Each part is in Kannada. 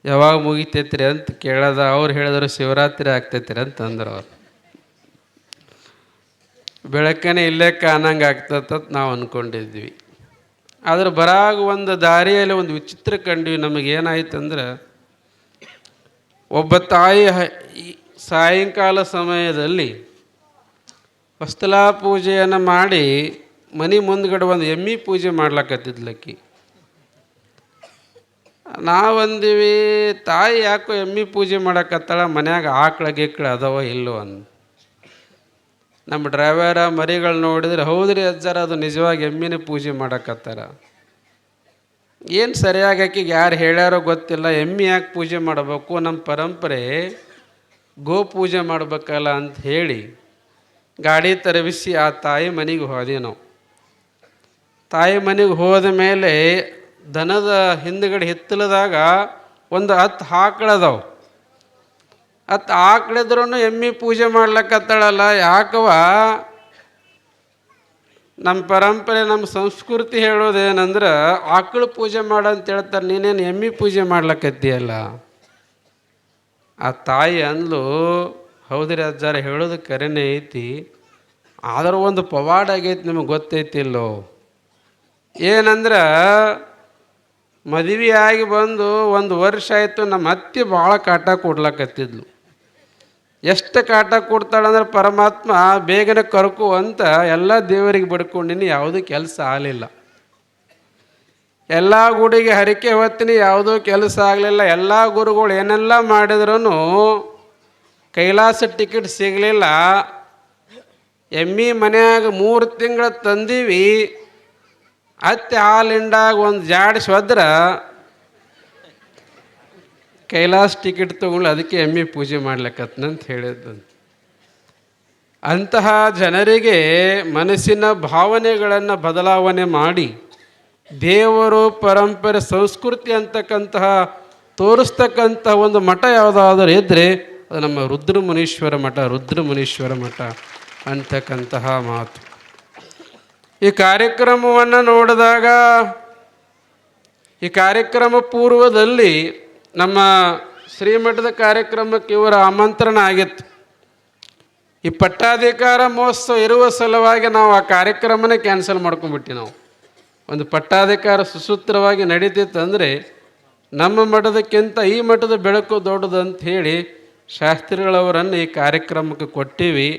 ಯಾವಾಗ ಮುಗಿತೈತ್ರಿ ಅಂತ ಕೇಳದ. ಅವ್ರು ಹೇಳಿದ್ರು ಶಿವರಾತ್ರಿ ಆಗ್ತೈತ್ರಿ ಅಂತಂದ್ರು. ಅವ್ರು ಬೆಳಕನೇ ಇಲ್ಲೇ ಕಾಣಂಗೆ ಆಗ್ತತ್ ನಾವು ಅಂದ್ಕೊಂಡಿದ್ವಿ. ಆದ್ರೆ ಬರಾಗ ಒಂದು ದಾರಿಯಲ್ಲಿ ಒಂದು ವಿಚಿತ್ರ ಕಂಡ್ವಿ. ನಮಗೇನಾಯ್ತಂದ್ರೆ, ಒಬ್ಬ ತಾಯಿ ಸಾಯಂಕಾಲ ಸಮಯದಲ್ಲಿ ಹೊಸ್ತಲಾ ಪೂಜೆಯನ್ನು ಮಾಡಿ ಮನೆ ಮುಂದ್ಗಡೆ ಒಂದು ಎಮ್ಮಿ ಪೂಜೆ ಮಾಡ್ಲಕತ್ತಿದ್ಲಕ್ಕಿ. ನಾವಂದಿವಿ, ತಾಯಿ ಯಾಕೋ ಎಮ್ಮಿ ಪೂಜೆ ಮಾಡಕತ್ತಾಳ, ಮನ್ಯಾಗ ಆಕಳ ಗಿಕ್ಳ ಅದಾವ ಇಲ್ಲೋ ಅಂದ. ನಮ್ಮ ಡ್ರೈವರ ಮರಿಗಳು ನೋಡಿದ್ರೆ, ಹೌದ್ರಿ ಅಜ್ಜಾರ, ಅದು ನಿಜವಾಗಿ ಎಮ್ಮಿನ ಪೂಜೆ ಮಾಡಕತ್ತಾರ. ಏನು ಸರಿಯಾಗಿ ಆಕಿಗೆ ಯಾರು ಹೇಳ್ಯಾರೋ ಗೊತ್ತಿಲ್ಲ, ಎಮ್ಮಿ ಯಾಕೆ ಪೂಜೆ ಮಾಡಬೇಕು, ನಮ್ಮ ಪರಂಪರೆ ಗೋ ಪೂಜೆ ಮಾಡ್ಬೇಕಲ್ಲ ಅಂತ ಹೇಳಿ ಗಾಡಿ ತರಬಿಸಿ ಆ ತಾಯಿ ಮನೆಗೆ ಹೋದೆ ನಾವು. ತಾಯಿ ಮನೆಗೆ ಹೋದ ಮೇಲೆ ದನದ ಹಿಂದ್ಗಡೆ ಹಿತ್ತಲದಾಗ ಒಂದು 10 ಆಕಳದಾವ. 10 ಆಕಳಿದ್ರೂ ಎಮ್ಮಿ ಪೂಜೆ ಮಾಡ್ಲಕ್ಕತ್ತಾಳಲ್ಲ, ಯಾಕವ? ನಮ್ಮ ಪರಂಪರೆ, ನಮ್ಮ ಸಂಸ್ಕೃತಿ ಹೇಳೋದೇನಂದ್ರೆ, ಆಕಳು ಪೂಜೆ ಮಾಡಂತ ಹೇಳ್ತಾರೆ, ನೀನೇನು ಎಮ್ಮಿ ಪೂಜೆ ಮಾಡ್ಲಕ್ಕತ್ತೀಯಲ್ಲ. ಆ ತಾಯಿ ಅಂದ್ಲು, ಹೌದ್ರಿ ಅಜ್ಜಾರ, ಹೇಳೋದು ಕರೆನೇ ಐತಿ, ಆದರೂ ಒಂದು ಪವಾಡ ಆಗೈತಿ, ನಿಮಗೆ ಗೊತ್ತೈತಿಲ್ಲೋ. ಏನಂದ್ರೆ, ಮದುವೆ ಆಗಿ ಬಂದು 1 ವರ್ಷ ಆಯಿತು, ನಮ್ಮ ಅತ್ತೆ ಭಾಳ ಕಾಟ ಕೊಡ್ಲಕತ್ತಿದ್ಲು. ಎಷ್ಟು ಕಾಟ ಕೊಡ್ತಾಳಂದ್ರೆ, ಪರಮಾತ್ಮ ಬೇಗನೆ ಕರ್ಕು ಅಂತ ಎಲ್ಲ ದೇವರಿಗೆ ಬಡ್ಕೊಂಡಿನಿ, ಯಾವುದೂ ಕೆಲಸ ಆಗಲಿಲ್ಲ. ಎಲ್ಲ ಗುಡಿಗೆ ಹರಿಕೆ ಹೊತ್ತೀನಿ, ಯಾವುದೂ ಕೆಲಸ ಆಗಲಿಲ್ಲ. ಎಲ್ಲ ಗುರುಗಳು ಏನೆಲ್ಲ ಮಾಡಿದ್ರೂ ಕೈಲಾಸ ಟಿಕೆಟ್ ಸಿಗಲಿಲ್ಲ. ಎಮ್ಮಿ ಮನ್ಯಾಗ 3 ತಿಂಗಳು ತಂದೀವಿ, ಅತ್ತೆ ಹಾಲಿಂಡಾಗ ಒಂದು ಜಾಡಿಸಿ ಹೋದ್ರೆ ಕೈಲಾಸ ಟಿಕೆಟ್ ತೊಗೊಂಡು ಅದಕ್ಕೆ ಎಮ್ಮಿ ಪೂಜೆ ಮಾಡ್ಲಿಕ್ಕತ್ತಂತ ಹೇಳಿದ್ದಂತ. ಅಂತಹ ಜನರಿಗೆ ಮನಸ್ಸಿನ ಭಾವನೆಗಳನ್ನು ಬದಲಾವಣೆ ಮಾಡಿ ದೇವರು, ಪರಂಪರೆ, ಸಂಸ್ಕೃತಿ ಅಂತಕ್ಕಂತಹ ತೋರಿಸ್ತಕ್ಕಂಥ ಒಂದು ಮಠ ಯಾವುದಾದ್ರೂ ಇದ್ದರೆ ಅದು ನಮ್ಮ ರುದ್ರಮುನೀಶ್ವರ ಮಠ. ರುದ್ರಮುನೀಶ್ವರ ಮಠ ಅಂತಕ್ಕಂತಹ ಮಾತು. ಈ ಕಾರ್ಯಕ್ರಮವನ್ನು ನೋಡಿದಾಗ, ಈ ಕಾರ್ಯಕ್ರಮ ಪೂರ್ವದಲ್ಲಿ ನಮ್ಮ ಶ್ರೀಮಠದ ಕಾರ್ಯಕ್ರಮಕ್ಕೆ ಇವರ ಆಮಂತ್ರಣ ಆಗಿತ್ತು. ಈ ಪಟ್ಟಾಧಿಕಾರ ಮಹೋತ್ಸವ ಇರುವ ಸಲುವಾಗಿ ನಾವು ಆ ಕಾರ್ಯಕ್ರಮನೇ ಕ್ಯಾನ್ಸಲ್ ಮಾಡ್ಕೊಂಡ್ಬಿಟ್ಟು, ನಾವು ಒಂದು ಪಟ್ಟಾಧಿಕಾರ ಸುಸೂತ್ರವಾಗಿ ನಡೀತಿತ್ತಂದರೆ ನಮ್ಮ ಮಠದಕ್ಕಿಂತ ಈ ಮಠದ ಬೆಳಕು ದೊಡ್ಡದು ಅಂತ ಹೇಳಿ ಶಾಸ್ತ್ರಿಗಳವರನ್ನು ಈ ಕಾರ್ಯಕ್ರಮಕ್ಕೆ ಕೊಟ್ಟಿವಿ.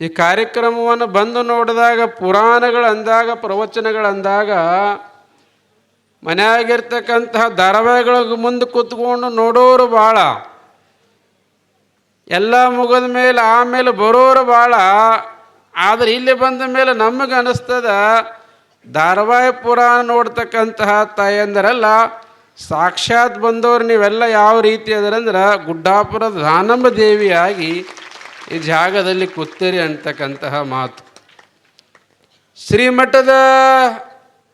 ಈ ಕಾರ್ಯಕ್ರಮವನ್ನು ಬಂದು ನೋಡಿದಾಗ, ಪುರಾಣಗಳು ಅಂದಾಗ, ಪ್ರವಚನಗಳು ಅಂದಾಗ, ಮನೆಯಾಗಿರ್ತಕ್ಕಂತಹ ಧಾರಾವಾಹಿಗಳಿಗೆ ಮುಂದೆ ಕೂತ್ಕೊಂಡು ನೋಡೋರು ಭಾಳ, ಎಲ್ಲ ಮುಗಿದ ಮೇಲೆ ಆಮೇಲೆ ಬರೋರು ಭಾಳ. ಆದರೆ ಇಲ್ಲಿ ಬಂದ ಮೇಲೆ ನಮಗೆ ಅನ್ನಿಸ್ತದ, ಧಾರಾವಾಹಿ ಪುರಾಣ ನೋಡ್ತಕ್ಕಂತಹ ತಾಯಂದರೆಲ್ಲ ಸಾಕ್ಷಾತ್ ಬಂದವರು ನೀವೆಲ್ಲ ಯಾವ ರೀತಿ ಅದರಂದ್ರೆ ಗುಡ್ಡಾಪುರದ ದಾನಮ್ಮ ದೇವಿಯಾಗಿ ಈ ಜಾಗದಲ್ಲಿ ಕೂತೀರಿ ಅಂತಕ್ಕಂತಹ ಮಾತು. ಶ್ರೀಮಠದ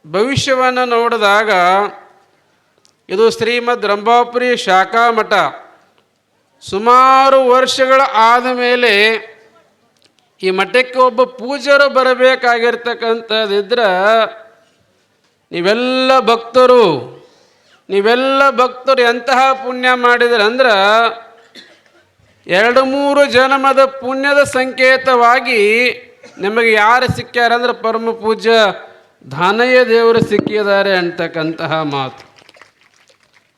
ಭವಿಷ್ಯವನ್ನು ನೋಡಿದಾಗ, ಇದು ಶ್ರೀಮದ್ ರಂಭಾಪುರಿ ಶಾಖಾ ಮಠ. ಸುಮಾರು ವರ್ಷಗಳ ಆದ ಮೇಲೆ ಈ ಮಠಕ್ಕೆ ಒಬ್ಬ ಪೂಜ್ಯರು ಬರಬೇಕಾಗಿರ್ತಕ್ಕಂಥದ್ದಿದ್ರೆ, ನೀವೆಲ್ಲ ಭಕ್ತರು ಎಂತಹ ಪುಣ್ಯ ಮಾಡಿದ್ರೆ ಅಂದ್ರೆ 2-3 ಜನ್ಮದ ಪುಣ್ಯದ ಸಂಕೇತವಾಗಿ ನಿಮಗೆ ಯಾರು ಸಿಕ್ಕ್ಯಾರಂದ್ರೆ ಪರಮ ಪೂಜ್ಯ ದಾನಯ್ಯ ದೇವರು ಸಿಕ್ಕಿದ್ದಾರೆ ಅಂತಕ್ಕಂತಹ ಮಾತು.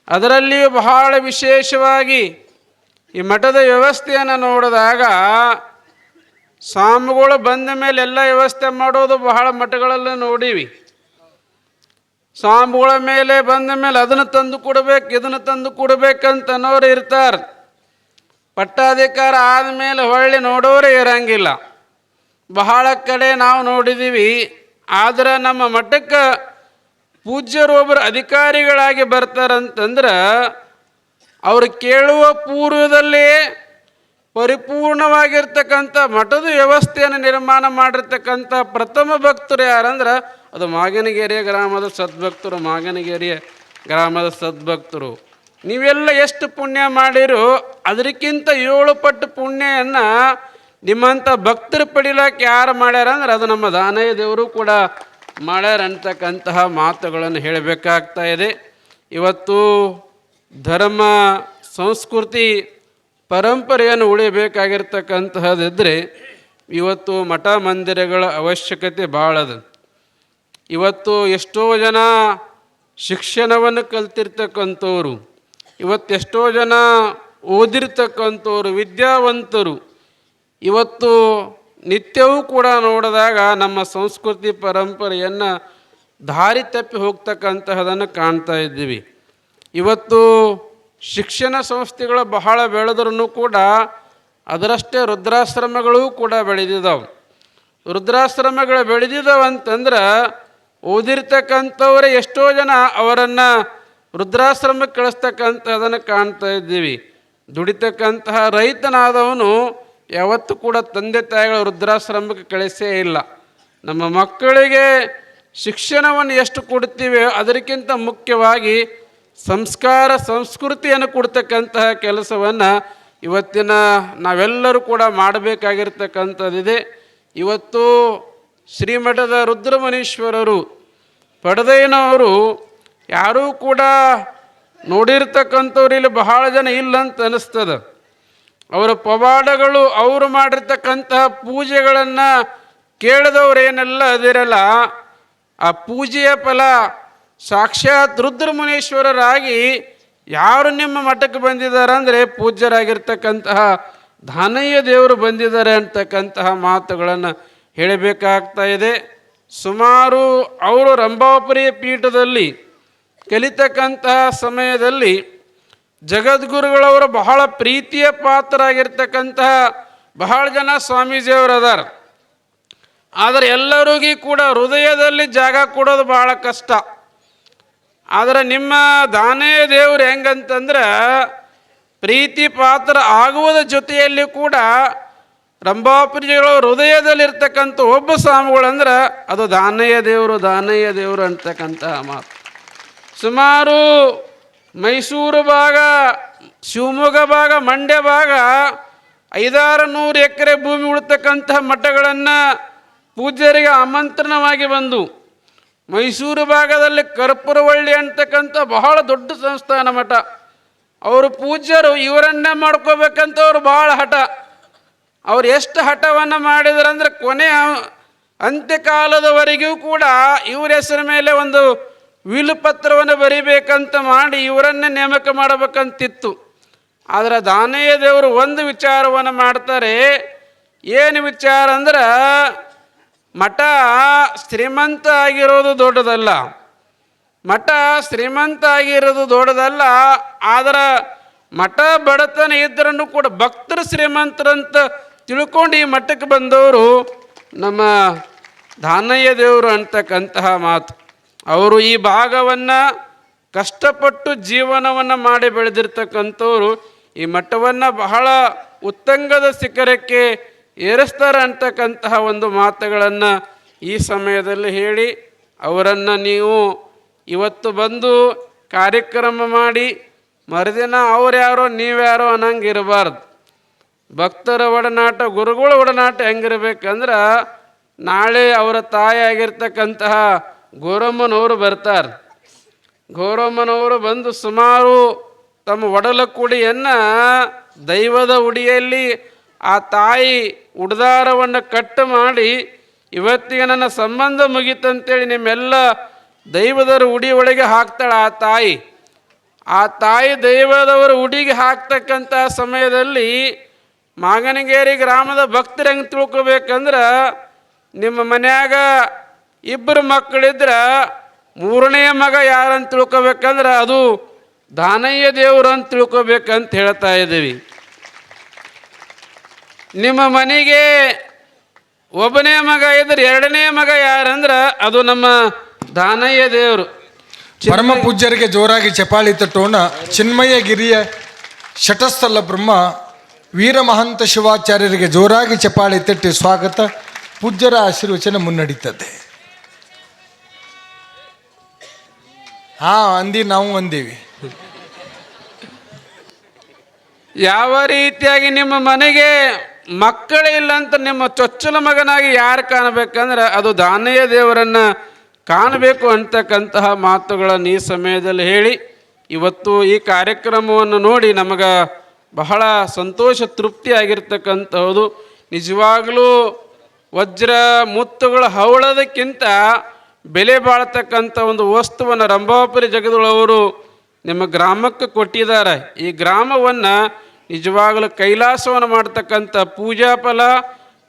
ಅದರಲ್ಲಿಯೂ ಬಹಳ ವಿಶೇಷವಾಗಿ ಈ ಮಠದ ವ್ಯವಸ್ಥೆಯನ್ನು ನೋಡಿದಾಗ, ಸ್ವಾಮಿಗಳು ಬಂದ ಮೇಲೆ ಎಲ್ಲ ವ್ಯವಸ್ಥೆ ಮಾಡೋದು ಬಹಳ ಮಠಗಳಲ್ಲಿ ನೋಡೀವಿ. ಸ್ವಾಮಿಗಳ ಮೇಲೆ ಬಂದ ಮೇಲೆ ಅದನ್ನು ತಂದು ಕೊಡಬೇಕು, ಇದನ್ನು ತಂದು ಕೊಡಬೇಕಂತ ಅನ್ನೋರು ಇರ್ತಾರೆ. ಪಟ್ಟಾಧಿಕಾರ ಆದಮೇಲೆ ಹೊಳ್ಳಿ ನೋಡೋರೇ ಇರಂಗಿಲ್ಲ. ಬಹಳ ಕಡೆ ನಾವು ನೋಡಿದ್ದೀವಿ. ಆದರೆ ನಮ್ಮ ಮಠಕ್ಕೆ ಪೂಜ್ಯರು ಒಬ್ಬರು ಅಧಿಕಾರಿಗಳಾಗಿ ಬರ್ತಾರಂತಂದ್ರೆ, ಅವರು ಕೇಳುವ ಪೂರ್ವದಲ್ಲಿ ಪರಿಪೂರ್ಣವಾಗಿರ್ತಕ್ಕಂಥ ಮಠದ ವ್ಯವಸ್ಥೆಯನ್ನು ನಿರ್ಮಾಣ ಮಾಡಿರ್ತಕ್ಕಂಥ ಪ್ರಥಮ ಭಕ್ತರು ಯಾರಂದ್ರೆ ಅದು ಮಾಗನಗೆರೆಯ ಗ್ರಾಮದ ಸದ್ಭಕ್ತರು. ಮಾಗನಗೆರೆಯ ಗ್ರಾಮದ ಸದ್ಭಕ್ತರು ನೀವೆಲ್ಲ ಎಷ್ಟು ಪುಣ್ಯ ಮಾಡಿರೋ ಅದಕ್ಕಿಂತ 7 ಪಟ್ಟು ಪುಣ್ಯವನ್ನು ನಿಮ್ಮಂಥ ಭಕ್ತರು ಪಡಿಲಕ್ಕೆ ಯಾರು ಮಾಡ್ಯಾರ ಅಂದ್ರೆ ಅದು ನಮ್ಮ ದಾನಯ್ಯ ದೇವರು ಕೂಡ ಮಾಡ್ಯಾರ ಅಂತಕ್ಕಂತಹ ಮಾತುಗಳನ್ನು ಹೇಳಬೇಕಾಗ್ತಾ ಇದೆ. ಇವತ್ತು ಧರ್ಮ ಸಂಸ್ಕೃತಿ ಪರಂಪರೆಯನ್ನು ಉಳಿಬೇಕಾಗಿರ್ತಕ್ಕಂತಹದ್ದಿದ್ದರೆ ಇವತ್ತು ಮಠ ಮಂದಿರಗಳ ಅವಶ್ಯಕತೆ ಭಾಳ ಅದ. ಇವತ್ತು ಎಷ್ಟೋ ಜನ ಶಿಕ್ಷಣವನ್ನು ಕಲ್ತಿರ್ತಕ್ಕಂಥವ್ರು, ಇವತ್ತೆಷ್ಟೋ ಜನ ಓದಿರ್ತಕ್ಕಂಥವ್ರು, ವಿದ್ಯಾವಂತರು ಇವತ್ತು ನಿತ್ಯವೂ ಕೂಡ ನೋಡಿದಾಗ ನಮ್ಮ ಸಂಸ್ಕೃತಿ ಪರಂಪರೆಯನ್ನು ದಾರಿ ತಪ್ಪಿ ಹೋಗ್ತಕ್ಕಂತಹದನ್ನು ಕಾಣ್ತಾ ಇದ್ದೀವಿ. ಇವತ್ತು ಶಿಕ್ಷಣ ಸಂಸ್ಥೆಗಳು ಬಹಳ ಬೆಳೆದ್ರೂ ಕೂಡ ಅದರಷ್ಟೇ ವೃದ್ಧಾಶ್ರಮಗಳೂ ಕೂಡ ಬೆಳೆದಿದ್ದಾವೆ. ವೃದ್ಧಾಶ್ರಮಗಳು ಬೆಳೆದಿದ್ದಾವಂತಂದ್ರೆ ಓದಿರ್ತಕ್ಕಂಥವರೇ ಎಷ್ಟೋ ಜನ ಅವರನ್ನು ವೃದ್ಧಾಶ್ರಮಕ್ಕೆ ಕಳಿಸ್ತಕ್ಕಂಥದ್ದನ್ನು ಕಾಣ್ತಾ ಇದ್ದೀವಿ. ದುಡಿತಕ್ಕಂತಹ ರೈತನಾದವನು ಯಾವತ್ತೂ ಕೂಡ ತಂದೆ ತಾಯಿಗಳ ವೃದ್ಧಾಶ್ರಮಕ್ಕೆ ಕಳಿಸೇ ಇಲ್ಲ. ನಮ್ಮ ಮಕ್ಕಳಿಗೆ ಶಿಕ್ಷಣವನ್ನು ಎಷ್ಟು ಕೊಡ್ತೀವಿ ಅದಕ್ಕಿಂತ ಮುಖ್ಯವಾಗಿ ಸಂಸ್ಕಾರ ಸಂಸ್ಕೃತಿಯನ್ನು ಕೊಡ್ತಕ್ಕಂತಹ ಕೆಲಸವನ್ನು ಇವತ್ತಿನ ನಾವೆಲ್ಲರೂ ಕೂಡ ಮಾಡಬೇಕಾಗಿರ್ತಕ್ಕಂಥದ್ದಿದೆ. ಇವತ್ತು ಶ್ರೀಮಠದ ರುದ್ರಮುನೀಶ್ವರರು ಪಡೆದಯ್ಯನವರು ಯಾರೂ ಕೂಡ ನೋಡಿರ್ತಕ್ಕಂಥವ್ರು ಇಲ್ಲಿ ಬಹಳ ಜನ ಇಲ್ಲಂತ ಅನ್ನಿಸ್ತದೆ. ಅವರ ಪವಾಡಗಳು, ಅವರು ಮಾಡಿರ್ತಕ್ಕಂತಹ ಪೂಜೆಗಳನ್ನು ಕೇಳಿದವರೇನೆಲ್ಲ ಅದಿರಲ್ಲ, ಆ ಪೂಜೆಯ ಫಲ ಸಾಕ್ಷಾತ್ ರುದ್ರಮುನೀಶ್ವರರಾಗಿ ಯಾರು ನಿಮ್ಮ ಮಠಕ್ಕೆ ಬಂದಿದ್ದಾರೆ ಅಂದರೆ ಪೂಜ್ಯರಾಗಿರ್ತಕ್ಕಂತಹ ದಾನಯ್ಯ ದೇವರು ಬಂದಿದ್ದಾರೆ ಅಂತಕ್ಕಂತಹ ಮಾತುಗಳನ್ನು ಹೇಳಬೇಕಾಗ್ತಾ ಇದೆ. ಸುಮಾರು ಅವರು ರಂಭಾಪುರಿ ಪೀಠದಲ್ಲಿ ಕಲಿತಕ್ಕಂತಹ ಸಮಯದಲ್ಲಿ ಜಗದ್ಗುರುಗಳವರ ಬಹಳ ಪ್ರೀತಿಯ ಪಾತ್ರರಾಗಿರ್ತಕ್ಕಂತಹ ಬಹಳ ಜನ ಸ್ವಾಮೀಜಿಯವರು ಅದಾರ. ಆದರೆ ಎಲ್ಲರಿಗೂ ಕೂಡ ಹೃದಯದಲ್ಲಿ ಜಾಗ ಕೊಡೋದು ಭಾಳ ಕಷ್ಟ. ಆದರೆ ನಿಮ್ಮ ದಾನಯ್ಯ ದೇವರು ಹೆಂಗಂತಂದ್ರೆ ಪ್ರೀತಿ ಪಾತ್ರ ಆಗುವುದ ಜೊತೆಯಲ್ಲಿ ಕೂಡ ರಂಭಾಪುರಿಗಳ ಹೃದಯದಲ್ಲಿರ್ತಕ್ಕಂಥ ಒಬ್ಬ ಸ್ವಾಮಿಗಳಂದ್ರೆ ಅದು ದಾನಯ್ಯ ದೇವರು ಅಂತಕ್ಕಂತಹ ಮಾತು. ಸುಮಾರು ಮೈಸೂರು ಭಾಗ, ಶಿವಮೊಗ್ಗ ಭಾಗ, ಮಂಡ್ಯ ಭಾಗ 500-600 ಎಕರೆ ಭೂಮಿ ಉಳಿತಕ್ಕಂತಹ ಮಠಗಳನ್ನು ಪೂಜ್ಯರಿಗೆ ಆಮಂತ್ರಣವಾಗಿ ಬಂದು ಮೈಸೂರು ಭಾಗದಲ್ಲಿ ಕರ್ಪೂರವಳ್ಳಿ ಅಂತಕ್ಕಂಥ ಬಹಳ ದೊಡ್ಡ ಸಂಸ್ಥಾನ ಮಠ, ಅವರು ಪೂಜ್ಯರು ಇವರನ್ನೇ ಮಾಡ್ಕೋಬೇಕಂತ ಅವರು ಭಾಳ ಹಠ. ಅವ್ರು ಎಷ್ಟು ಹಠವನ್ನು ಮಾಡಿದ್ರಂದ್ರೆ ಕೊನೆಯ ಅಂತ್ಯಕಾಲದವರೆಗೂ ಕೂಡ ಇವರ ಹೆಸರ ಮೇಲೆ ಒಂದು ವಿಲುಪತ್ರವನ್ನು ಬರೀಬೇಕಂತ ಮಾಡಿ ಇವರನ್ನೇ ನೇಮಕ ಮಾಡಬೇಕಂತಿತ್ತು. ಆದರೆ ದಾನಯ್ಯ ದೇವರು ಒಂದು ವಿಚಾರವನ್ನು ಮಾಡ್ತಾರೆ. ಏನು ವಿಚಾರ ಅಂದ್ರೆ ಮಠ ಶ್ರೀಮಂತ ಆಗಿರೋದು ದೊಡ್ಡದಲ್ಲ, ಮಠ ಶ್ರೀಮಂತ ಆಗಿರೋದು ದೊಡ್ಡದಲ್ಲ, ಆದರೆ ಮಠ ಬಡತನ ಇದ್ರೂ ಕೂಡ ಭಕ್ತರು ಶ್ರೀಮಂತರಂತ ತಿಳ್ಕೊಂಡು ಈ ಮಠಕ್ಕೆ ಬಂದವರು ನಮ್ಮ ದಾನಯ್ಯ ದೇವರು ಅಂತಕ್ಕಂತಹ ಮಾತು. ಅವರು ಈ ಭಾಗವನ್ನು ಕಷ್ಟಪಟ್ಟು ಜೀವನವನ್ನು ಮಾಡಿ ಬೆಳೆದಿರ್ತಕ್ಕಂಥವ್ರು ಈ ಮಠವನ್ನು ಬಹಳ ಉತ್ತಂಗದ ಶಿಖರಕ್ಕೆ ಏರಿಸ್ತಾರೆ ಅಂತಕ್ಕಂತಹ ಒಂದು ಮಾತುಗಳನ್ನು ಈ ಸಮಯದಲ್ಲಿ ಹೇಳಿ ಅವರನ್ನು ನೀವು ಇವತ್ತು ಬಂದು ಕಾರ್ಯಕ್ರಮ ಮಾಡಿ ಮರುದಿನ ಅವ್ರ್ಯಾರೋ ನೀವ್ಯಾರೋ ಅನ್ನಂಗೆ ಇರಬಾರ್ದು. ಭಕ್ತರ ಒಡನಾಟ, ಗುರುಗಳ ಒಡನಾಟ ಹೆಂಗಿರ್ಬೇಕಂದ್ರೆ ನಾಳೆ ಅವರ ತಾಯಿ ಆಗಿರ್ತಕ್ಕಂತಹ ಗೌರಮ್ಮನವರು ಬರ್ತಾರೆ. ಗೌರಮ್ಮನವರು ಬಂದು ಸುಮಾರು ತಮ್ಮ ಒಡಲ ಕುಡಿಯನ್ನು ದೈವದ ಉಡಿಯಲ್ಲಿ ಆ ತಾಯಿ ಉಡ್ದಾರವನ್ನು ಕಟ್ಟು ಮಾಡಿ ಇವತ್ತಿಗೆ ನನ್ನ ಸಂಬಂಧ ಮುಗೀತಂತೇಳಿ ನಿಮ್ಮೆಲ್ಲ ದೈವದವರ ಉಡಿ ಒಳಗೆ ಹಾಕ್ತಾಳೆ ಆ ತಾಯಿ ದೈವದವರ ಉಡಿಗೆ ಹಾಕ್ತಕ್ಕಂಥ ಸಮಯದಲ್ಲಿ ಮಾಗನಗೇರಿ ಗ್ರಾಮದ ಭಕ್ತರು ಹೆಂಗೆ ತಿಳ್ಕೊಬೇಕಂದ್ರೆ ನಿಮ್ಮ ಮನ್ಯಾಗ 2 ಮಕ್ಕಳಿದ್ರೆ 3ನೇ ಮಗ ಯಾರಂತ ತಿಳ್ಕೊಬೇಕಂದ್ರೆ ಅದು ದಾನಯ್ಯ ದೇವರು ಅಂತ ತಿಳ್ಕೊಬೇಕಂತ ಹೇಳ್ತಾ ಇದ್ದೀವಿ. ನಿಮ್ಮ ಮನೆಗೆ 1ನೇ ಮಗ ಇದ್ರೆ 2ನೇ ಮಗ ಯಾರಂದ್ರೆ ಅದು ನಮ್ಮ ದಾನಯ್ಯ ದೇವರು. ಪರಮ ಪೂಜ್ಯರಿಗೆ ಜೋರಾಗಿ ಚಪಾಳಿ ತಟ್ಟೋಣ. ಚಿನ್ಮಯಗಿರಿಯ ಶಟಸ್ಥಲ ಬ್ರಹ್ಮ ವೀರ ಮಹಂತ ಶಿವಾಚಾರ್ಯರಿಗೆ ಜೋರಾಗಿ ಚಪಾಳಿ ತಟ್ಟಿ ಸ್ವಾಗತ. ಪೂಜ್ಯರ ಆಶೀರ್ವಚನ ಮುನ್ನಡೀತದೆ. ನಾವು ಅಂದೀವಿ. ಯಾವ ರೀತಿಯಾಗಿ ನಿಮ್ಮ ಮನೆಗೆ ಮಕ್ಕಳಿಲ್ಲ ಅಂತ ನಿಮ್ಮ ಚೊಚ್ಚಲ ಮಗನಾಗಿ ಯಾರು ಕಾಣಬೇಕಂದ್ರೆ ಅದು ದಾನಯ್ಯ ದೇವರನ್ನು ಕಾಣಬೇಕು ಅಂತಕ್ಕಂತಹ ಮಾತುಗಳನ್ನು ಈ ಸಮಯದಲ್ಲಿ ಹೇಳಿ ಇವತ್ತು ಈ ಕಾರ್ಯಕ್ರಮವನ್ನು ನೋಡಿ ನಮಗೆ ಬಹಳ ಸಂತೋಷ ತೃಪ್ತಿ ಆಗಿರ್ತಕ್ಕಂಥದ್ದು. ನಿಜವಾಗಲೂ ವಜ್ರ ಮುತ್ತುಗಳ ಹವಳದಕ್ಕಿಂತ ಬೆಲೆ ಬಾಳ್ತಕ್ಕಂಥ ಒಂದು ವಸ್ತುವನ್ನು ರಂಭಾಪುರಿ ಜಗದೊಳವರು ನಿಮ್ಮ ಗ್ರಾಮಕ್ಕೆ ಕೊಟ್ಟಿದ್ದಾರೆ. ಈ ಗ್ರಾಮವನ್ನು ನಿಜವಾಗಲೂ ಕೈಲಾಸವನ್ನು ಮಾಡ್ತಕ್ಕಂಥ ಪೂಜಾ ಫಲ,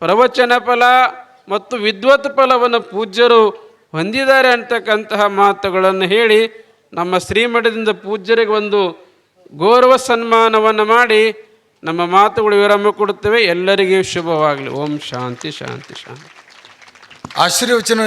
ಪ್ರವಚನ ಫಲ ಮತ್ತು ವಿದ್ವತ್ ಫಲವನ್ನು ಪೂಜ್ಯರು ಹೊಂದಿದ್ದಾರೆ ಅಂತಕ್ಕಂತಹ ಮಾತುಗಳನ್ನು ಹೇಳಿ ನಮ್ಮ ಶ್ರೀಮಠದಿಂದ ಪೂಜ್ಯರಿಗೆ ಒಂದು ಗೌರವ ಸನ್ಮಾನವನ್ನು ಮಾಡಿ ನಮ್ಮ ಮಾತುಗಳು ವಿರಾಮ ಕೊಡುತ್ತೇವೆ. ಎಲ್ಲರಿಗೂ ಶುಭವಾಗಲಿ. ಓಂ ಶಾಂತಿ ಶಾಂತಿ ಶಾಂತಿ. ಆಶೀರ್ವಚನ